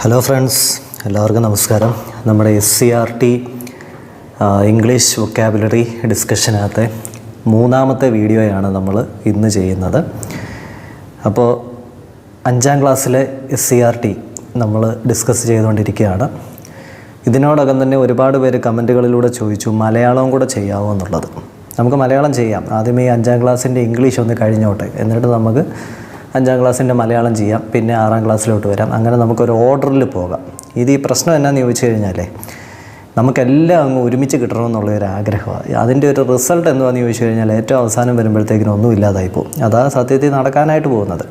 Hello friends, എല്ലാവർക്കും നമസ്കാരം. നമ്മുടെ SCERT ഇംഗ്ലീഷ് വൊക്കാബുലറി ഡിസ്കഷനകത്തെ മൂന്നാമത്തെ വീഡിയോയാണ് നമ്മൾ ഇന്ന് ചെയ്യുന്നത്. അപ്പോൾ 5ാം ക്ലാസ്സിലെ SCERT നമ്മൾ ഡിസ്കസ് ചെയ്തുകൊണ്ടിരിക്കുകയാണ്. ഇതിനോടകം തന്നെ ഒരുപാട് പേര് കമൻറ്റുകളിലൂടെ ചോദിച്ചു മലയാളവും കൂടെ ചെയ്യാമോ എന്നുള്ളത്. നമുക്ക് മലയാളം ചെയ്യാം. ആദ്യമേ 5ാം ക്ലാസ്സിൻ്റെ ഇംഗ്ലീഷ് ഒന്ന് കഴിഞ്ഞോട്ടെ, എന്നിട്ട് നമുക്ക് 5ാം ക്ലാസ്സിൻ്റെ മലയാളം ചെയ്യാം, പിന്നെ 6ാം ക്ലാസ്സിലോട്ട് വരാം. അങ്ങനെ നമുക്കൊരു ഓർഡറിൽ പോകാം. ഈ പ്രശ്നം എന്നാന്ന് ചോദിച്ചു കഴിഞ്ഞാലേ, നമുക്കെല്ലാം അങ്ങ് ഒരുമിച്ച് കിട്ടണമെന്നുള്ളൊരു ആഗ്രഹമാണ്. അതിൻ്റെ ഒരു റിസൾട്ട് എന്താണെന്ന് ചോദിച്ചു കഴിഞ്ഞാൽ ഏറ്റവും അവസാനം വരുമ്പോഴത്തേക്കിനും ഒന്നും ഇല്ലാതായി പോകും. അതാണ് സത്യത്തിൽ നടക്കാനായിട്ട് പോകുന്നത്.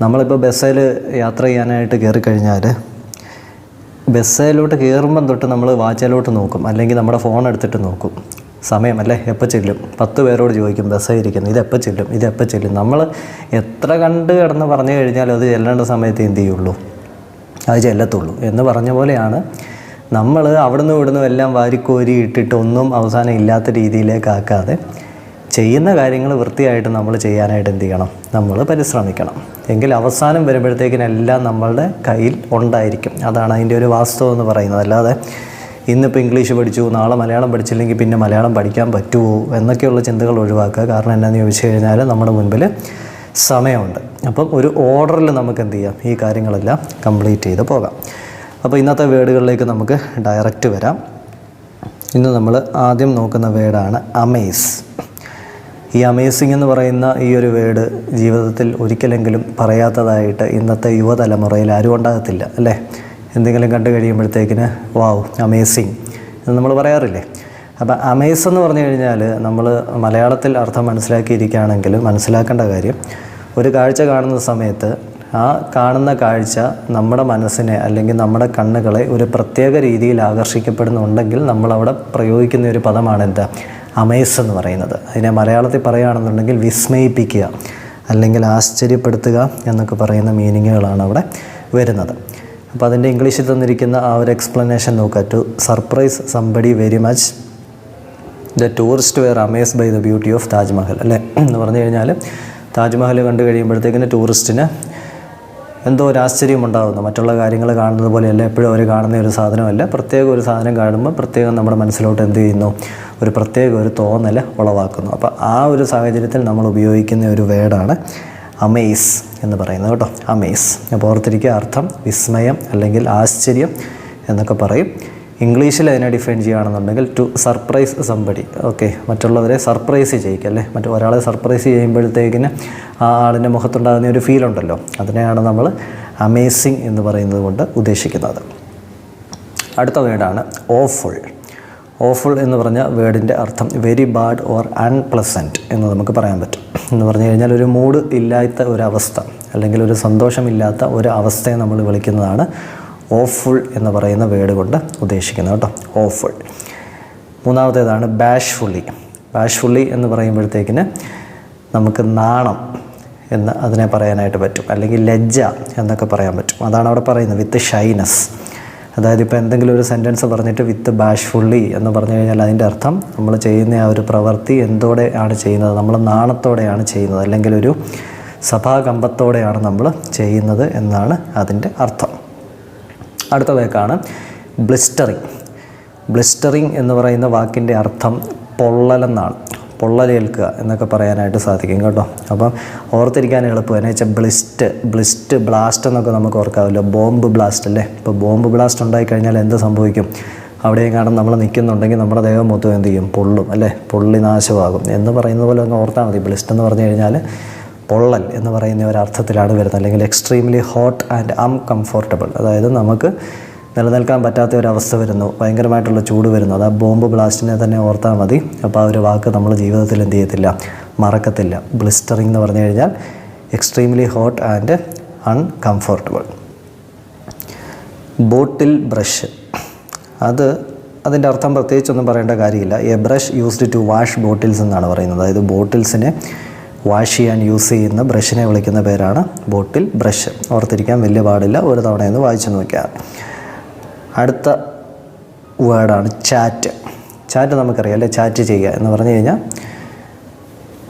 നമ്മളിപ്പോൾ ബസ്സിൽ യാത്ര ചെയ്യാനായിട്ട് കയറിക്കഴിഞ്ഞാൽ ബസ്സിലോട്ട് കയറുമ്പം തൊട്ട് നമ്മൾ വാച്ചിലോട്ട് നോക്കും, അല്ലെങ്കിൽ നമ്മുടെ ഫോൺ എടുത്തിട്ട് നോക്കും. സമയമല്ലേ, എപ്പോൾ ചെല്ലും? 10 പേരോട് ചോദിക്കും ബസ്സായി ഇരിക്കുന്നു, ഇതെപ്പോൾ ചെല്ലും. നമ്മൾ എത്ര കണ്ട് കിടന്ന് പറഞ്ഞു കഴിഞ്ഞാൽ അത് ചെല്ലേണ്ട സമയത്ത് എന്ത് ചെയ്യുള്ളൂ, അത് ചെല്ലത്തുള്ളൂ എന്ന് പറഞ്ഞ പോലെയാണ്. നമ്മൾ അവിടുന്ന് ഇവിടുന്ന് എല്ലാം വാരിക്കോരി ഇട്ടിട്ട് ഒന്നും അവസാനം ഇല്ലാത്ത രീതിയിലേക്ക് ആക്കാതെ ചെയ്യുന്ന കാര്യങ്ങൾ വൃത്തിയായിട്ട് നമ്മൾ ചെയ്യാനായിട്ട് എന്ത് ചെയ്യണം, നമ്മൾ പരിശ്രമിക്കണം. എങ്കിൽ അവസാനം വരുമ്പോഴത്തേക്കിനെല്ലാം നമ്മളുടെ കയ്യിൽ ഉണ്ടായിരിക്കും. അതാണ് അതിൻ്റെ ഒരു വാസ്തവം എന്ന് പറയുന്നത്. അല്ലാതെ ഇന്നിപ്പോൾ ഇംഗ്ലീഷ് പഠിച്ചു, നാളെ മലയാളം പഠിച്ചില്ലെങ്കിൽ പിന്നെ മലയാളം പഠിക്കാൻ പറ്റുമോ എന്നൊക്കെയുള്ള ചിന്തകൾ ഒഴിവാക്കുക. കാരണം എന്താണെന്ന് ചോദിച്ചു കഴിഞ്ഞാൽ നമ്മുടെ മുൻപിൽ സമയമുണ്ട്. അപ്പം ഒരു ഓർഡറിൽ നമുക്ക് എന്ത് ചെയ്യാം, ഈ കാര്യങ്ങളെല്ലാം കംപ്ലീറ്റ് ചെയ്ത് പോകാം. അപ്പോൾ ഇന്നത്തെ വേർഡുകളിലേക്ക് നമുക്ക് ഡയറക്റ്റ് വരാം. ഇന്ന് നമ്മൾ ആദ്യം നോക്കുന്ന വേർഡാണ് അമേസ്. ഈ അമേസിങ് എന്ന് പറയുന്ന ഈ ഒരു വേർഡ് ജീവിതത്തിൽ ഒരിക്കലെങ്കിലും പറയാത്തതായിട്ട് ഇന്നത്തെ യുവതലമുറയിൽ ആരും ഉണ്ടാകത്തില്ല, അല്ലേ? എന്തെങ്കിലും കണ്ടു കഴിയുമ്പോഴത്തേക്കിന് വാവ് അമേസിങ് എന്ന് നമ്മൾ പറയാറില്ലേ? അപ്പോൾ അമേസ് എന്ന് പറഞ്ഞു കഴിഞ്ഞാൽ നമ്മൾ മലയാളത്തിൽ അർത്ഥം മനസ്സിലാക്കിയിരിക്കുകയാണെങ്കിൽ മനസ്സിലാക്കേണ്ട കാര്യം, ഒരു കാഴ്ച കാണുന്ന സമയത്ത് ആ കാണുന്ന കാഴ്ച നമ്മുടെ മനസ്സിനെ അല്ലെങ്കിൽ നമ്മുടെ കണ്ണുകളെ ഒരു പ്രത്യേക രീതിയിൽ ആകർഷിക്കപ്പെടുന്നുണ്ടെങ്കിൽ നമ്മളവിടെ പ്രയോഗിക്കുന്ന ഒരു പദമാണ് എന്താ, അമേസ് എന്ന് പറയുന്നത്. അതിനെ മലയാളത്തിൽ പറയുകയാണെന്നുണ്ടെങ്കിൽ വിസ്മയിപ്പിക്കുക അല്ലെങ്കിൽ ആശ്ചര്യപ്പെടുത്തുക എന്നൊക്കെ പറയുന്ന മീനിങ്ങുകളാണ് അവിടെ വരുന്നത്. അപ്പോൾ അതിൻ്റെ ഇംഗ്ലീഷിൽ തന്നിരിക്കുന്ന ആ ഒരു എക്സ്പ്ലനേഷൻ നോക്കുക. To surprise somebody very much, the tourist were amazed by the beauty of Taj Mahal, അല്ലേ? എന്ന് പറഞ്ഞു കഴിഞ്ഞാൽ താജ്മഹൽ കണ്ടു കഴിയുമ്പോഴത്തേക്കിന് ടൂറിസ്റ്റിന് എന്തോ ഒരു ആശ്ചര്യം ഉണ്ടാകുന്നു. മറ്റുള്ള കാര്യങ്ങൾ കാണുന്നത് പോലെയല്ല, എപ്പോഴും അവർ കാണുന്ന ഒരു സാധനമല്ല. പ്രത്യേക ഒരു സാധനം കാണുമ്പോൾ പ്രത്യേകം നമ്മുടെ മനസ്സിലോട്ട് എന്ത് ചെയ്യുന്നു, ഒരു പ്രത്യേക ഒരു തോന്നൽ ഉളവാക്കുന്നു. അപ്പോൾ ആ ഒരു സാഹചര്യത്തിൽ നമ്മൾ ഉപയോഗിക്കുന്ന ഒരു വേർഡാണ് അമേസ് എന്ന് പറയുന്നത് കേട്ടോ, അമേസ്. അപ്പോൾ ഓർത്തിരിക്കുക, അർത്ഥം വിസ്മയം അല്ലെങ്കിൽ ആശ്ചര്യം എന്നൊക്കെ പറയും. ഇംഗ്ലീഷിൽ അതിനെ ഡിഫൈൻ ചെയ്യുകയാണെന്നുണ്ടെങ്കിൽ ടു സർപ്രൈസ് സംബഡി. ഓക്കെ, മറ്റുള്ളവരെ സർപ്രൈസ് ചെയ്യിക്കുക, അല്ലേ? ഒരാളെ സർപ്രൈസ് ചെയ്യുമ്പോഴത്തേക്കിന് ആ ആളിൻ്റെ മുഖത്തുണ്ടാകുന്ന ഒരു ഫീൽ ഉണ്ടല്ലോ, അതിനെയാണ് നമ്മൾ അമേസിങ് എന്ന് പറയുന്നത് കൊണ്ട് ഉദ്ദേശിക്കുന്നത്. അടുത്ത വേർഡാണ് ഓഫുൾ. ഓഫുൾ എന്ന് പറഞ്ഞ വേർഡിൻ്റെ അർത്ഥം വെരി ബാഡ് ഓർ അൺപ്ലസൻറ്റ് എന്ന് നമുക്ക് പറയാൻ പറ്റും. എന്ന് പറഞ്ഞു കഴിഞ്ഞാൽ ഒരു മൂഡ് ഇല്ലാത്ത ഒരവസ്ഥ അല്ലെങ്കിൽ ഒരു സന്തോഷമില്ലാത്ത ഒരു അവസ്ഥയെ നമ്മൾ വിളിക്കുന്നതാണ് ഓഫുൾ എന്ന് പറയുന്ന വേർഡ് കൊണ്ട് ഉദ്ദേശിക്കുന്നത് കേട്ടോ, ഓഫുൾ. മൂന്നാമത്തേതാണ് ബാഷ്ഫുള്ളി. ബാഷ്ഫുള്ളി എന്ന് പറയുമ്പോഴത്തേക്കിന് നമുക്ക് നാണം എന്ന് അതിനെ പറയാനായിട്ട് പറ്റും, അല്ലെങ്കിൽ ലജ്ജ എന്നൊക്കെ പറയാൻ പറ്റും. അതാണ് അവിടെ പറയുന്നത്, വിത്ത് ഷൈനസ്. അതായത് ഇപ്പോൾ എന്തെങ്കിലും ഒരു സെൻറ്റൻസ് പറഞ്ഞിട്ട് വിത്ത് ബാഷ്ഫുള്ളി എന്ന് പറഞ്ഞു കഴിഞ്ഞാൽ അതിൻ്റെ അർത്ഥം നമ്മൾ ചെയ്യുന്ന ആ ഒരു പ്രവൃത്തി എന്തോടെയാണ് ചെയ്യുന്നത്, നമ്മൾ നാണത്തോടെയാണ് ചെയ്യുന്നത്, അല്ലെങ്കിൽ ഒരു സഭാകമ്പത്തോടെയാണ് നമ്മൾ ചെയ്യുന്നത് എന്നാണ് അതിൻ്റെ അർത്ഥം. അടുത്തതേക്കാണ് ബ്ലിസ്റ്ററിങ്. ബ്ലിസ്റ്ററിങ് എന്ന് പറയുന്ന വാക്കിൻ്റെ അർത്ഥം പൊള്ളലെന്നാണ്. പൊള്ളലേൽക്കുക എന്നൊക്കെ പറയാനായിട്ട് സാധിക്കും കേട്ടോ. അപ്പം ഓർത്തിരിക്കാൻ എളുപ്പം എന്ന് വെച്ചാൽ ബ്ലിസ്റ്റ് ബ്ലാസ്റ്റ് എന്നൊക്കെ നമുക്ക് ഓർക്കാമല്ലോ. ബോംബ് ബ്ലാസ്റ്റ്, അല്ലേ? ഇപ്പോൾ ബോംബ് ബ്ലാസ്റ്റ് ഉണ്ടായിക്കഴിഞ്ഞാൽ എന്ത് സംഭവിക്കും? അവിടെയും കാണാൻ നമ്മൾ നിൽക്കുന്നുണ്ടെങ്കിൽ നമ്മുടെ ദേഹം മൊത്തം എന്ത് ചെയ്യും, പൊള്ളും, അല്ലേ? പൊള്ളി നാശമാകും എന്ന് പറയുന്നത് പോലെ ഒന്ന് ഓർത്താൽ മതി. ബ്ലിസ്റ്റ് എന്ന് പറഞ്ഞു കഴിഞ്ഞാൽ പൊള്ളൽ എന്ന് പറയുന്ന ഒരർത്ഥത്തിലാണ് വരുന്നത്, അല്ലെങ്കിൽ എക്സ്ട്രീംലി ഹോട്ട് ആൻഡ് അൺകംഫോർട്ടബിൾ. അതായത് നമുക്ക് നിലനിൽക്കാൻ പറ്റാത്ത ഒരവസ്ഥ വരുന്നു, ഭയങ്കരമായിട്ടുള്ള ചൂട് വരുന്നു. അത് ആ ബോംബ് ബ്ലാസ്റ്റിനെ തന്നെ ഓർത്താൽ മതി. അപ്പോൾ ആ ഒരു വാക്ക് നമ്മൾ ജീവിതത്തിൽ എന്ത് ചെയ്യത്തില്ല, മറക്കത്തില്ല. ബ്ലിസ്റ്ററിങ് എന്ന് പറഞ്ഞു കഴിഞ്ഞാൽ extremely hot and uncomfortable. Bottle brush, അതിൻ്റെ അർത്ഥം പ്രത്യേകിച്ചൊന്നും പറയേണ്ട കാര്യമില്ല. A brush used to wash bottles എന്നാണ് പറയുന്നത്. അതായത് ബോട്ടിൽസിനെ വാഷ് ചെയ്യാൻ യൂസ് ചെയ്യുന്ന ബ്രഷിനെ വിളിക്കുന്ന പേരാണ് ബോട്ടിൽ ബ്രഷ്. ഓർത്തിരിക്കാൻ വലിയ പാടില്ല, ഒരു തവണയൊന്ന് വായിച്ചു നോക്കുക. അടുത്ത വേർഡാണ് ചാറ്റ്. ചാറ്റ് നമുക്കറിയാം, അല്ലേ? ചാറ്റ് ചെയ്യുക എന്ന് പറഞ്ഞു കഴിഞ്ഞാൽ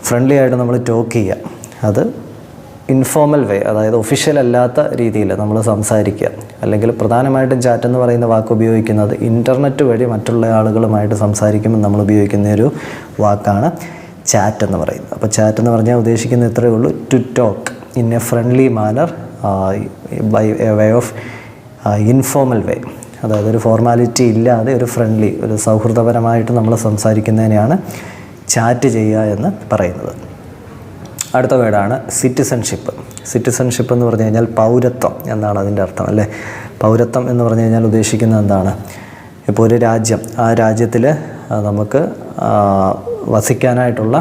ഫ്രണ്ട്ലി ആയിട്ട് നമ്മൾ ടോക്ക് ചെയ്യുക. അത് ഇൻഫോർമൽ വേ, അതായത് ഒഫീഷ്യൽ അല്ലാത്ത രീതിയിൽ നമ്മൾ സംസാരിക്കുക. അല്ലെങ്കിൽ പ്രധാനമായിട്ടും ചാറ്റ് എന്ന് പറയുന്ന വാക്ക് ഉപയോഗിക്കുന്നത് ഇൻ്റർനെറ്റ് വഴി മറ്റുള്ള ആളുകളുമായിട്ട് സംസാരിക്കുമ്പോൾ നമ്മൾ ഉപയോഗിക്കുന്ന ഒരു വാക്കാണ് ചാറ്റ് എന്ന് പറയുന്നത്. അപ്പോൾ ചാറ്റ് എന്ന് പറഞ്ഞാൽ ഉദ്ദേശിക്കുന്നത് ഇത്രയേ ഉള്ളൂ, to talk in a friendly manner by a way of informal way, അതായത് ഒരു ഫോർമാലിറ്റി ഇല്ലാതെ ഒരു ഫ്രണ്ട്ലി, ഒരു സൗഹൃദപരമായിട്ട് നമ്മൾ സംസാരിക്കുന്നതിനെയാണ് ചാറ്റ് ചെയ്യുക എന്ന് പറയുന്നത്. അടുത്ത വേർഡാണ് സിറ്റിസൺഷിപ്പ്. സിറ്റിസൺഷിപ്പ് എന്ന് പറഞ്ഞു കഴിഞ്ഞാൽ പൗരത്വം എന്നാണ് അതിൻ്റെ അർത്ഥം, അല്ലേ? പൗരത്വം എന്ന് പറഞ്ഞു കഴിഞ്ഞാൽ ഉദ്ദേശിക്കുന്നത് എന്താണ്? ഇപ്പോൾ ഒരു രാജ്യം, ആ രാജ്യത്തിൽ നമുക്ക് വസിക്കാനായിട്ടുള്ള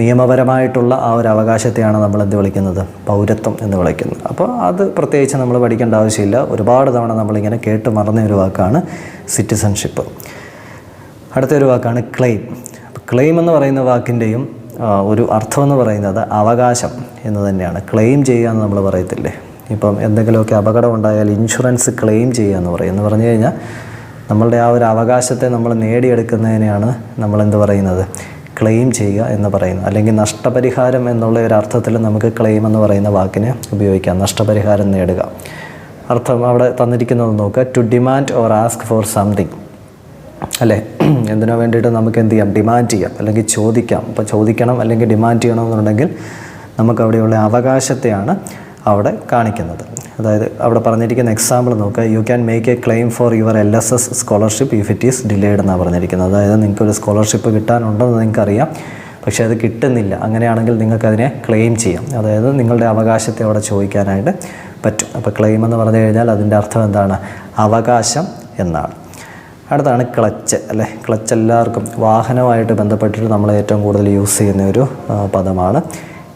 നിയമപരമായിട്ടുള്ള ആ ഒരു അവകാശത്തെയാണ് നമ്മൾ എന്ത് വിളിക്കുന്നത്? പൗരത്വം എന്ന് വിളിക്കുന്നത്. അപ്പോൾ അത് പ്രത്യേകിച്ച് നമ്മൾ പഠിക്കേണ്ട ആവശ്യമില്ല, ഒരുപാട് തവണ നമ്മളിങ്ങനെ കേട്ട് മറന്ന ഒരു വാക്കാണ് സിറ്റിസൺഷിപ്പ്. അടുത്തൊരു വാക്കാണ് ക്ലെയിം. ക്ലെയിം എന്ന് പറയുന്ന വാക്കിൻ്റെയും ഒരു അർത്ഥം എന്ന് പറയുന്നത് അവകാശം എന്ന് തന്നെയാണ്. ക്ലെയിം ചെയ്യുക എന്ന് നമ്മൾ പറയത്തില്ലേ? ഇപ്പം എന്തെങ്കിലുമൊക്കെ അപകടം ഉണ്ടായാൽ ഇൻഷുറൻസ് ക്ലെയിം ചെയ്യുക എന്ന് പറയും. എന്ന് പറഞ്ഞു കഴിഞ്ഞാൽ നമ്മളുടെ ആ ഒരു അവകാശത്തെ നമ്മൾ നേടിയെടുക്കുന്നതിനെയാണ് നമ്മളെന്ത് പറയുന്നത്? ക്ലെയിം ചെയ്യുക എന്ന് പറയുന്നത്. അല്ലെങ്കിൽ നഷ്ടപരിഹാരം എന്നുള്ള ഒരു അർത്ഥത്തിൽ നമുക്ക് ക്ലെയിം എന്ന് പറയുന്ന വാക്കിനെ ഉപയോഗിക്കാം. നഷ്ടപരിഹാരം നേടുക. അർത്ഥം അവിടെ തന്നിരിക്കുന്നത് നോക്കുക, to demand or ask for something, അല്ലേ? എന്തിനു വേണ്ടിയിട്ട് നമുക്ക് എന്ത് ചെയ്യാം? ഡിമാൻഡ് ചെയ്യാം അല്ലെങ്കിൽ ചോദിക്കാം. അപ്പോൾ ചോദിക്കണം അല്ലെങ്കിൽ ഡിമാൻഡ് ചെയ്യണമെന്നുണ്ടെങ്കിൽ നമുക്കവിടെയുള്ള അവകാശത്തെയാണ് അവിടെ കാണിക്കുന്നത്. അതായത് അവിടെ പറഞ്ഞിരിക്കുന്ന എക്സാമ്പിൾ നോക്കുക, you can make A claim for your LSS scholarship if it is delayed എന്നാണ് പറഞ്ഞിരിക്കുന്നത്. അതായത് നിങ്ങൾക്കൊരു സ്കോളർഷിപ്പ് കിട്ടാനുണ്ടെന്ന് നിങ്ങൾക്കറിയാം, പക്ഷേ അത് കിട്ടുന്നില്ല. അങ്ങനെയാണെങ്കിൽ നിങ്ങൾക്കതിനെ ക്ലെയിം ചെയ്യാം. അതായത് നിങ്ങളുടെ അവകാശത്തെ അവിടെ ചോദിക്കാനായിട്ട് പറ്റും. അപ്പോൾ ക്ലെയിം എന്ന് പറഞ്ഞു കഴിഞ്ഞാൽ അതിൻ്റെ അർത്ഥം എന്താണ്? അവകാശം എന്നാണ്. അടുത്താണ് ക്ലച്ച്, അല്ലേ? ക്ലച്ച് എല്ലാവർക്കും വാഹനമായിട്ട് ബന്ധപ്പെട്ടിട്ട് നമ്മൾ ഏറ്റവും കൂടുതൽ യൂസ് ചെയ്യുന്ന ഒരു പദമാണ്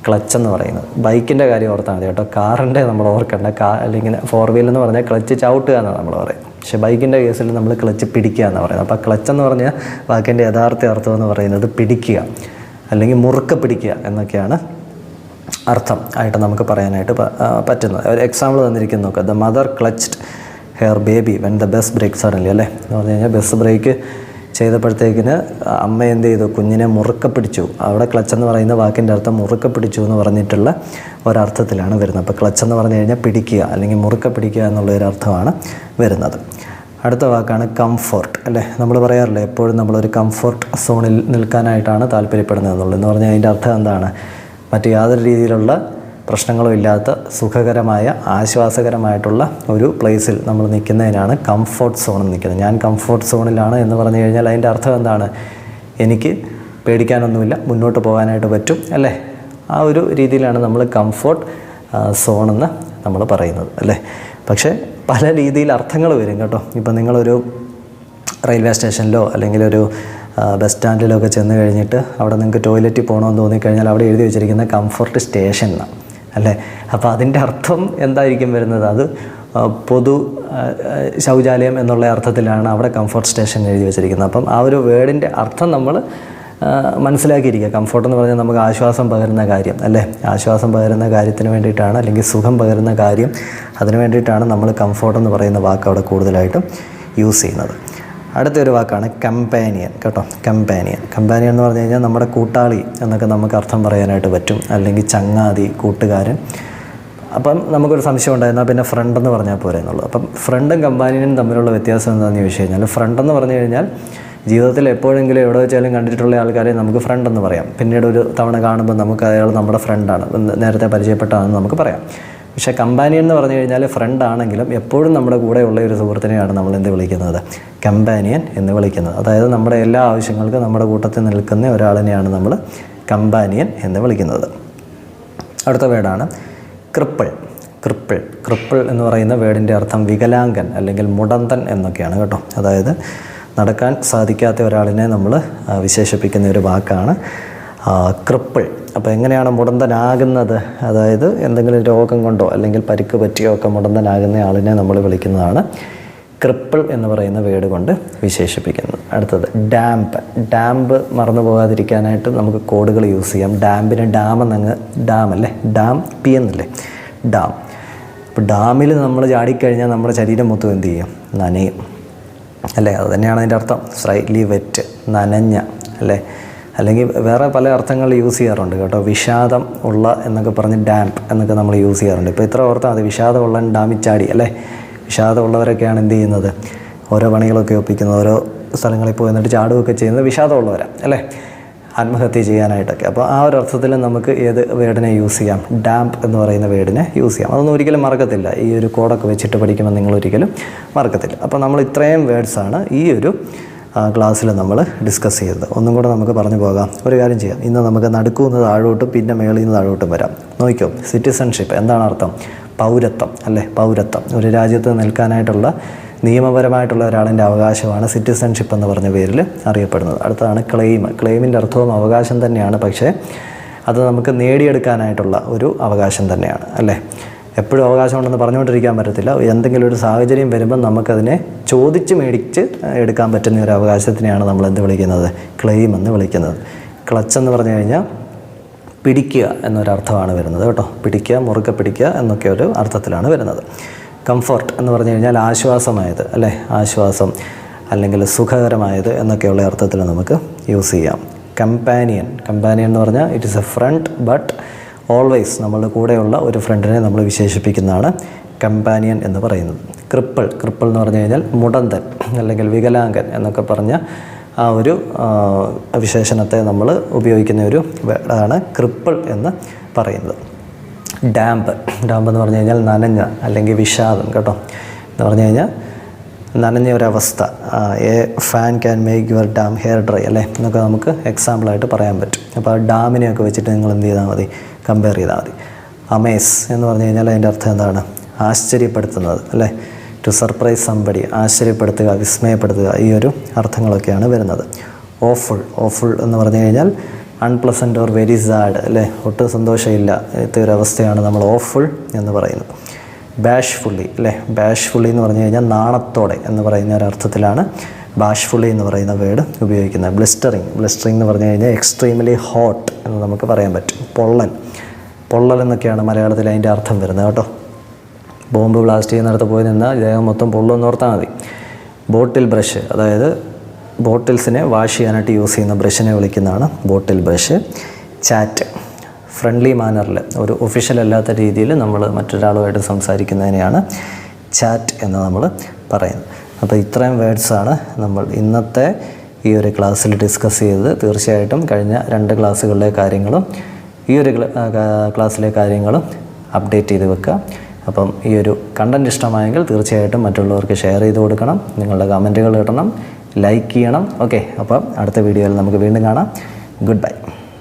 ക്ലച്ച് എന്ന് പറയുന്നത്. ബൈക്കിൻ്റെ കാര്യം ഓർത്താൽ മതി കേട്ടോ, കാറിൻ്റെ നമ്മൾ ഓർക്കേണ്ട. അല്ലെങ്കിൽ 4 വീൽ എന്ന് പറഞ്ഞാൽ ക്ലച്ച് ചവിട്ടുക എന്നാണ് നമ്മൾ പറയുന്നത്. പക്ഷേ ബൈക്കിൻ്റെ കേസിൽ നമ്മൾ ക്ലച്ച് പിടിക്കുക എന്നാണ് പറയുന്നത്. അപ്പോൾ ക്ലച്ച് എന്ന് പറഞ്ഞാൽ വാക്കിൻ്റെ യഥാർത്ഥ അർത്ഥം എന്ന് പറയുന്നത് പിടിക്കുക അല്ലെങ്കിൽ മുറുക്ക പിടിക്കുക എന്നൊക്കെയാണ് അർത്ഥം ആയിട്ട് നമുക്ക് പറയാനായിട്ട് പറ്റുന്നത്. ഒരു എക്സാമ്പിൾ തന്നിരിക്കുന്നു നോക്കുക, the mother clutched her baby when the bus brake suddenly, അല്ലേ? എന്ന് പറഞ്ഞു കഴിഞ്ഞാൽ ബസ് ബ്രേക്ക് ചെയ്തപ്പോഴത്തേക്കിന് അമ്മ എന്ത് ചെയ്തു? കുഞ്ഞിനെ മുറുക്ക പിടിച്ചു. അവിടെ ക്ലച്ച് എന്ന് പറയുന്ന വാക്കിൻ്റെ അർത്ഥം മുറുക്ക പിടിച്ചു എന്ന് പറഞ്ഞിട്ടുള്ള ഒരർത്ഥത്തിലാണ് വരുന്നത്. അപ്പോൾ ക്ലച്ച് എന്ന് പറഞ്ഞു കഴിഞ്ഞാൽ പിടിക്കുക അല്ലെങ്കിൽ മുറുക്ക പിടിക്കുക എന്നുള്ളൊരർത്ഥമാണ് വരുന്നത്. അടുത്ത വാക്കാണ് കംഫോർട്ട്, അല്ലേ? നമ്മൾ പറയാറില്ലേ എപ്പോഴും നമ്മളൊരു കംഫോർട്ട് സോണിൽ നിൽക്കാനായിട്ടാണ് താല്പര്യപ്പെടുന്നത് എന്നുള്ളത്. എന്ന് പറഞ്ഞാൽ അതിൻ്റെ അർത്ഥം എന്താണ്? മറ്റ് യാതൊരു രീതിയിലുള്ള പ്രശ്നങ്ങളും ഇല്ലാത്ത സുഖകരമായ ആശ്വാസകരമായിട്ടുള്ള ഒരു പ്ലേസിൽ നമ്മൾ നിൽക്കുന്നതിനാണ് കംഫോർട്ട് സോണിൽ നിൽക്കുന്നത്. ഞാൻ കംഫോർട്ട് സോണിലാണ് എന്ന് പറഞ്ഞു കഴിഞ്ഞാൽ അതിൻ്റെ അർത്ഥം എന്താണ്? എനിക്ക് പേടിക്കാനൊന്നുമില്ല, മുന്നോട്ട് പോകാനായിട്ട് പറ്റും, അല്ലേ? ആ ഒരു രീതിയിലാണ് നമ്മൾ കംഫോർട്ട് സോണെന്ന് നമ്മൾ പറയുന്നത്, അല്ലേ? പക്ഷേ പല രീതിയിൽ അർത്ഥങ്ങൾ വരും കേട്ടോ. ഇപ്പം നിങ്ങളൊരു റെയിൽവേ സ്റ്റേഷനിലോ അല്ലെങ്കിൽ ഒരു ബസ് സ്റ്റാൻഡിലൊക്കെ ചെന്ന് കഴിഞ്ഞിട്ട് അവിടെ നിങ്ങൾക്ക് ടോയ്ലറ്റിൽ പോകണമെന്ന് തോന്നിക്കഴിഞ്ഞാൽ അവിടെ എഴുതി വെച്ചിരിക്കുന്ന കംഫർട്ട് സ്റ്റേഷൻ എന്നാണ്, അല്ലേ? അപ്പോൾ അതിൻ്റെ അർത്ഥം എന്തായിരിക്കും വരുന്നത്? അത് പൊതു ശൗചാലയം എന്നുള്ള അർത്ഥത്തിലാണ് അവിടെ കംഫർട്ട് സ്റ്റേഷൻ എഴുതി വെച്ചിരിക്കുന്നത്. അപ്പം ആ ഒരു വേർഡിൻ്റെ അർത്ഥം നമ്മൾ മനസ്സിലാക്കിയിരിക്കുക. കംഫർട്ട് എന്ന് പറഞ്ഞാൽ നമുക്ക് ആശ്വാസം പകരുന്ന കാര്യം, അല്ലേ? ആശ്വാസം പകരുന്ന കാര്യത്തിന് വേണ്ടിയിട്ടാണ്, അല്ലെങ്കിൽ സുഖം പകരുന്ന കാര്യം, അതിന് വേണ്ടിയിട്ടാണ് നമ്മൾ കംഫർട്ട് എന്ന് പറയുന്ന വാക്ക് അവിടെ കൂടുതലായിട്ടും യൂസ് ചെയ്യുന്നത്. അടുത്തൊരു വാക്കാണ് കമ്പാനിയൻ കേട്ടോ. കമ്പാനിയൻ എന്ന് പറഞ്ഞു കഴിഞ്ഞാൽ നമ്മുടെ കൂട്ടാളി എന്നൊക്കെ നമുക്ക് അർത്ഥം പറയാനായിട്ട് പറ്റും, അല്ലെങ്കിൽ ചങ്ങാതി, കൂട്ടുകാരൻ. അപ്പം നമുക്കൊരു സംശയം ഉണ്ടായിരുന്നാൽ പിന്നെ ഫ്രണ്ട് എന്ന് പറഞ്ഞാൽ പോരെ എന്നുള്ളത്. അപ്പം ഫ്രണ്ടും കമ്പാനിയനും തമ്മിലുള്ള വ്യത്യാസം എന്താണെന്ന് ചോദിച്ചു കഴിഞ്ഞാൽ, ഫ്രണ്ട് എന്ന് പറഞ്ഞു കഴിഞ്ഞാൽ ജീവിതത്തിൽ എപ്പോഴെങ്കിലും എവിടെ വെച്ചാലും കണ്ടിട്ടുള്ള ആൾക്കാരെ നമുക്ക് ഫ്രണ്ട് എന്ന് പറയാം. പിന്നീട് ഒരു തവണ കാണുമ്പോൾ നമുക്ക് അയാൾ നമ്മുടെ ഫ്രണ്ടാണ്, നേരത്തെ പരിചയപ്പെട്ടാണെന്ന് നമുക്ക് പറയാം. പക്ഷേ കമ്പാനിയൻ എന്ന് പറഞ്ഞു കഴിഞ്ഞാൽ ഫ്രണ്ട് ആണെങ്കിലും എപ്പോഴും നമ്മുടെ കൂടെയുള്ള ഒരു സുഹൃത്തിനെയാണ് നമ്മൾ എന്ത് വിളിക്കുന്നത്? കമ്പാനിയൻ എന്ന് വിളിക്കുന്നത്. അതായത് നമ്മുടെ എല്ലാ ആവശ്യങ്ങൾക്കും നമ്മുടെ കൂട്ടത്തിൽ നിൽക്കുന്ന ഒരാളിനെയാണ് നമ്മൾ കമ്പാനിയൻ എന്ന് വിളിക്കുന്നത്. അടുത്ത വേർഡാണ് ക്രിപ്പിൾ. ക്രിപ്പിൾ എന്ന് പറയുന്ന വേർഡിൻ്റെ അർത്ഥം വികലാംഗൻ അല്ലെങ്കിൽ മുടന്തൻ എന്നൊക്കെയാണ് കേട്ടോ. അതായത് നടക്കാൻ സാധിക്കാത്ത ഒരാളിനെ നമ്മൾ വിശേഷിപ്പിക്കുന്ന ഒരു വാക്കാണ് ക്രിപ്പിൾ. അപ്പോൾ എങ്ങനെയാണ് മുടന്തനാകുന്നത്? അതായത് എന്തെങ്കിലും രോഗം കൊണ്ടോ അല്ലെങ്കിൽ പരിക്ക് പറ്റിയോ ഒക്കെ മുടന്തനാകുന്ന ആളിനെ നമ്മൾ വിളിക്കുന്നതാണ് ക്രിപ്പിൾ എന്ന് പറയുന്ന വേർഡ് കൊണ്ട് വിശേഷിപ്പിക്കുന്നത്. അടുത്തത് ഡാമ്പ് മറന്നു പോകാതിരിക്കാനായിട്ട് നമുക്ക് കോഡുകൾ യൂസ് ചെയ്യാം. ഡാമ്പിന് ഡാം എന്നങ്ങ് ഡാം അല്ലേ, ഡാം പി എന്നല്ലേ, ഡാം. അപ്പോൾ ഡാമിൽ നമ്മൾ ചാടിക്കഴിഞ്ഞാൽ നമ്മുടെ ശരീരം മൊത്തം എന്ത് ചെയ്യും? നനയും, അല്ലേ? അത് തന്നെയാണ് അതിൻ്റെ അർത്ഥം. സ്ലൈറ്റ്ലി വെറ്റ്, നനഞ്ഞ, അല്ലേ? അല്ലെങ്കിൽ വേറെ പല അർത്ഥങ്ങൾ യൂസ് ചെയ്യാറുണ്ട് കേട്ടോ. വിഷാദം ഉള്ള എന്നൊക്കെ പറഞ്ഞ് ഡാംപ് എന്നൊക്കെ നമ്മൾ യൂസ് ചെയ്യാറുണ്ട്. ഇപ്പോൾ ഇത്ര ഓർത്താൽ മതി, വിഷാദമുള്ള ഡാമിച്ചാടി അല്ലേ. വിഷാദമുള്ളവരൊക്കെയാണ് എന്ത് ചെയ്യുന്നത്, ഓരോ പണികളൊക്കെ ഒപ്പിക്കുന്നത്, ഓരോ സ്ഥലങ്ങളിൽ പോയി എന്നിട്ട് ചാടുകയൊക്കെ ചെയ്യുന്നത് വിഷാദമുള്ളവരാണ് അല്ലേ, ആത്മഹത്യ ചെയ്യാനായിട്ടൊക്കെ. അപ്പോൾ ആ ഒരു അർത്ഥത്തിൽ നമുക്ക് ഏത് വേർഡിനെ യൂസ് ചെയ്യാം, ഡാംപ് എന്ന് പറയുന്ന വേർഡിനെ യൂസ് ചെയ്യാം. അതൊന്നും ഒരിക്കലും മറക്കത്തില്ല, ഈ ഒരു കോഡൊക്കെ വെച്ചിട്ട് പഠിക്കുമ്പോൾ നിങ്ങൾ ഒരിക്കലും മറക്കത്തില്ല. അപ്പോൾ നമ്മൾ ഇത്രയും വേർഡ്സാണ് ഈ ഒരു ക്ലാസ്സിൽ നമ്മൾ ഡിസ്കസ് ചെയ്തത്. ഒന്നും കൂടെ നമുക്ക് പറഞ്ഞു പോകാം. ഒരു കാര്യം ചെയ്യാം, ഇന്ന് നമുക്ക് നടുക്കുന്ന് താഴോട്ടും പിന്നെ മേളിൽ നിന്ന് താഴോട്ടും വരാം. നോക്കിക്കോ, സിറ്റിസൺഷിപ്പ് എന്താണ് അർത്ഥം? പൗരത്വം അല്ലേ, പൗരത്വം. ഒരു രാജ്യത്ത് നിൽക്കാനായിട്ടുള്ള നിയമപരമായിട്ടുള്ള ഒരാളിൻ്റെ അവകാശമാണ് സിറ്റിസൺഷിപ്പ് എന്ന് പറഞ്ഞ പേരിൽ അറിയപ്പെടുന്നത്. അടുത്തതാണ് ക്ലെയിം. ക്ലെയിമിൻ്റെ അർത്ഥവും അവകാശം തന്നെയാണ്, പക്ഷേ അത് നമുക്ക് നേടിയെടുക്കാനായിട്ടുള്ള ഒരു അവകാശം തന്നെയാണ് അല്ലേ. എപ്പോഴും അവകാശമുണ്ടെന്ന് പറഞ്ഞുകൊണ്ടിരിക്കാൻ പറ്റത്തില്ല. എന്തെങ്കിലും ഒരു സാഹചര്യം വരുമ്പം നമുക്കതിനെ ചോദിച്ച് മേടിച്ച് എടുക്കാൻ പറ്റുന്ന ഒരു അവകാശത്തിനെയാണ് നമ്മൾ എന്ത് വിളിക്കുന്നത്, ക്ലെയിം എന്ന് വിളിക്കുന്നത്. ക്ലച്ച് എന്ന് പറഞ്ഞു കഴിഞ്ഞാൽ പിടിക്കുക എന്നൊരർത്ഥമാണ് വരുന്നത് കേട്ടോ. പിടിക്കുക, മുറുക്കെ പിടിക്കുക എന്നൊക്കെ ഒരു അർത്ഥത്തിലാണ് വരുന്നത്. കംഫർട്ട് എന്ന് പറഞ്ഞു കഴിഞ്ഞാൽ ആശ്വാസമായത് അല്ലേ, ആശ്വാസം അല്ലെങ്കിൽ സുഖകരമായത് എന്നൊക്കെയുള്ള അർത്ഥത്തിൽ നമുക്ക് യൂസ് ചെയ്യാം. കമ്പാനിയൻ എന്ന് പറഞ്ഞാൽ it is a friend but always നമ്മളുടെ കൂടെയുള്ള ഒരു ഫ്രണ്ടിനെ നമ്മൾ വിശേഷിപ്പിക്കുന്നതാണ് കമ്പാനിയൻ എന്ന് പറയുന്നത്. ക്രിപ്പിൾ എന്ന് പറഞ്ഞു കഴിഞ്ഞാൽ മുടന്തൻ അല്ലെങ്കിൽ വികലാംഗൻ എന്നൊക്കെ പറഞ്ഞ ആ ഒരു വിശേഷണത്തെ നമ്മൾ ഉപയോഗിക്കുന്ന ഒരു വേർഡാണ് ക്രിപ്പിൾ എന്ന് പറയുന്നത്. ഡാമ്പ് എന്ന് പറഞ്ഞു കഴിഞ്ഞാൽ നനഞ്ഞ അല്ലെങ്കിൽ വിഷാദം കേട്ടോ. എന്ന് പറഞ്ഞു കഴിഞ്ഞാൽ നനഞ്ഞ ഒരവസ്ഥ. A fan can make your dam hair dry അല്ലേ എന്നൊക്കെ നമുക്ക് എക്സാമ്പിളായിട്ട് പറയാൻ പറ്റും. അപ്പോൾ ആ ഡാമിനെയൊക്കെ വെച്ചിട്ട് നിങ്ങൾ എന്ത് ചെയ്താൽ മതി, കമ്പയർ ചെയ്താൽ മതി. അമേസ് എന്ന് പറഞ്ഞു കഴിഞ്ഞാൽ അതിൻ്റെ അർത്ഥം എന്താണ്, ആശ്ചര്യപ്പെടുത്തുന്നത് അല്ലേ. ടു സർപ്രൈസ് സംബഡി, ആശ്ചര്യപ്പെടുത്തുക, വിസ്മയപ്പെടുത്തുക, ഈ ഒരു അർത്ഥങ്ങളൊക്കെയാണ് വരുന്നത്. ഓഫുൾ എന്ന് പറഞ്ഞു കഴിഞ്ഞാൽ അൺപ്ലസൻറ്റ് ഓർ വെരി സാഡ് അല്ലേ, ഒട്ടും സന്തോഷമില്ല ഇത്തെ ഒരു അവസ്ഥയാണ് നമ്മൾ ഓഫുൾ എന്ന് പറയുന്നത്. ബാഷ്ഫുള്ളി അല്ലേ, ബാഷ്ഫുള്ളി എന്ന് പറഞ്ഞു കഴിഞ്ഞാൽ നാണത്തോടെ എന്ന് പറയുന്ന ഒരർത്ഥത്തിലാണ് ബാഷ്ഫുള്ളി എന്ന് പറയുന്ന വേർഡ് ഉപയോഗിക്കുന്നത്. ബ്ലിസ്റ്ററിങ് എന്ന് പറഞ്ഞു കഴിഞ്ഞാൽ എക്സ്ട്രീംലി ഹോട്ട് എന്ന് നമുക്ക് പറയാൻ പറ്റും. പൊള്ളൽ എന്നൊക്കെയാണ് മലയാളത്തിൽ അതിൻ്റെ അർത്ഥം വരുന്നത് കേട്ടോ. ബോംബ് ബ്ലാസ്റ്റ് ചെയ്യുന്നിടത്ത് പോയി നിന്നാൽ ദേഹം മൊത്തം പൊള്ളുമെന്ന് ഓർത്താൽ മതി. ബോട്ടിൽ ബ്രഷ്, അതായത് ബോട്ടിൽസിനെ വാഷ് ചെയ്യാനായിട്ട് യൂസ് ചെയ്യുന്ന ബ്രഷിനെ വിളിക്കുന്നതാണ് ബോട്ടിൽ ബ്രഷ്. ചാറ്റ്, ഫ്രണ്ട്ലി മാനറിൽ ഒരു ഒഫീഷ്യൽ അല്ലാത്ത രീതിയിൽ നമ്മൾ മറ്റൊരാളുമായിട്ട് സംസാരിക്കുന്നതിനെയാണ് ചാറ്റ് എന്ന് നമ്മൾ പറയുന്നത്. അപ്പോൾ ഇത്രയും വേർഡ്സാണ് നമ്മൾ ഇന്നത്തെ ഈ ഒരു ക്ലാസ്സിൽ ഡിസ്കസ് ചെയ്തത്. തീർച്ചയായിട്ടും കഴിഞ്ഞ 2 ക്ലാസ്സുകളിലെ കാര്യങ്ങളും ഈ ഒരു ക്ലാസ്സിലെ കാര്യങ്ങളും അപ്ഡേറ്റ് ചെയ്ത് വെക്കുക. അപ്പം ഈ ഒരു കണ്ടൻറ്റ് ഇഷ്ടമായെങ്കിൽ തീർച്ചയായിട്ടും മറ്റുള്ളവർക്ക് ഷെയർ ചെയ്ത് കൊടുക്കണം, നിങ്ങളുടെ കമൻറ്റുകൾ ഇടണം, ലൈക്ക് ചെയ്യണം. ഓക്കെ, അപ്പം അടുത്ത വീഡിയോയിൽ നമുക്ക് വീണ്ടും കാണാം. Good bye.